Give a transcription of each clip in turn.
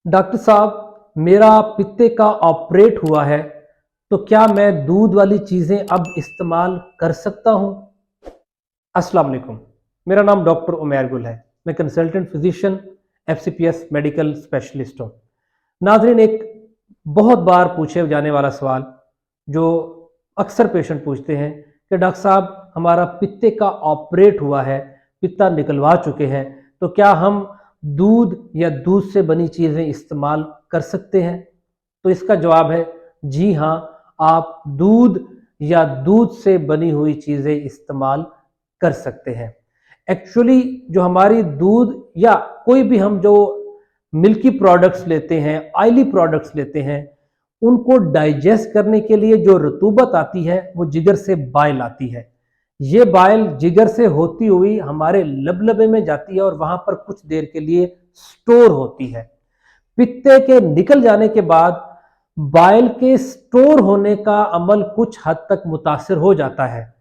Doctor साहब, मेरा पित्ते का ऑपरेट हुआ है, तो क्या मैं दूध वाली चीज़ें अब इस्तेमाल कर सकता हूँ? अस्सलाम वालेकुम। मेरा नाम डॉक्टर उमैर गुल है। मैं consultant physician FCPS medical specialist हूँ। नाज़रीन, एक बहुत बार पूछे जाने वाला सवाल जो अक्सर पेशेंट पूछते हैं कि डॉक्टर साहब, हमारा पित्ते का ऑपरेट हुआ है, पित्ता निकलवा चुके हैं, तो क्या हम दूध या दूध से बनी चीज़ें इस्तेमाल कर सकते हैं? तो इसका जवाब है जी हाँ, आप दूध या दूध से बनी हुई चीज़ें इस्तेमाल कर सकते हैं। एक्चुअली जो हमारी दूध या कोई भी हम जो मिल्की प्रोडक्ट्स लेते हैं, ऑयली प्रोडक्ट्स लेते हैं, उनको डाइजेस्ट करने के लिए जो रतूबत आती है वो जिगर से बाइल आती है। ये बाइल जिगर से होती हुई हमारे लबलबे में जाती है और वहां पर कुछ देर के लिए स्टोर होती है। पित्ते के निकल जाने के बाद बाइल के स्टोर होने का अमल कुछ हद तक मुतासिर हो जाता है,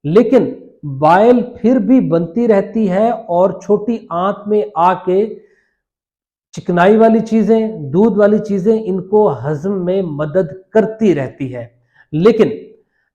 लेकिन बाइल फिर भी बनती रहती है और छोटी आंत में आके चिकनाई वाली चीजें, दूध वाली चीजें इनको हजम में मदद करती रहती है। लेकिन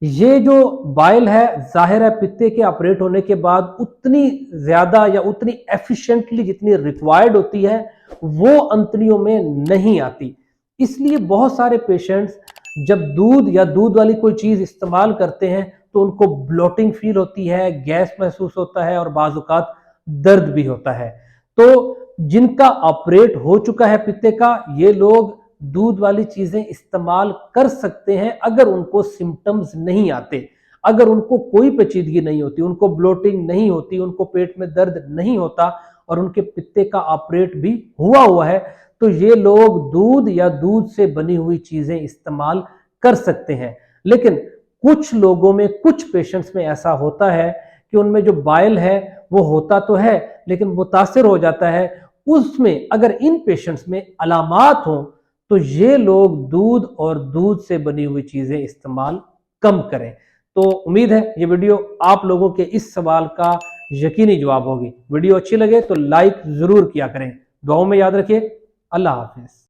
ये जो बाइल है, जाहिर है पित्ते के ऑपरेट होने के बाद उतनी ज्यादा या उतनी एफिशिएंटली जितनी रिक्वायर्ड होती है वो अंतड़ियों में नहीं आती। इसलिए बहुत सारे पेशेंट्स जब दूध या दूध वाली कोई चीज इस्तेमाल करते हैं तो उनको ब्लोटिंग फील होती है, गैस महसूस होता है और बाज़ औक़ात दर्द भी होता है। तो जिनका ऑपरेट हो चुका है पित्ते का, ये लोग दूध वाली चीजें इस्तेमाल कर सकते हैं अगर उनको सिम्टम्स नहीं आते, अगर उनको कोई पेचीदगी नहीं होती, उनको ब्लोटिंग नहीं होती, उनको पेट में दर्द नहीं होता और उनके पित्ते का ऑपरेट भी हुआ है, तो ये लोग दूध या दूध से बनी हुई चीजें इस्तेमाल कर सकते हैं। लेकिन कुछ लोगों में, कुछ पेशेंट्स में ऐसा होता है कि उनमें जो बाइल है वो होता तो है लेकिन मुतासिर हो जाता है। उसमें अगर इन पेशेंट्स में अलामात हों तो ये लोग दूध और दूध से बनी हुई चीजें इस्तेमाल कम करें। तो उम्मीद है ये वीडियो आप लोगों के इस सवाल का यकीनी जवाब होगी। वीडियो अच्छी लगे तो लाइक जरूर किया करें। दुआओं में याद रखिए। अल्लाह हाफिज।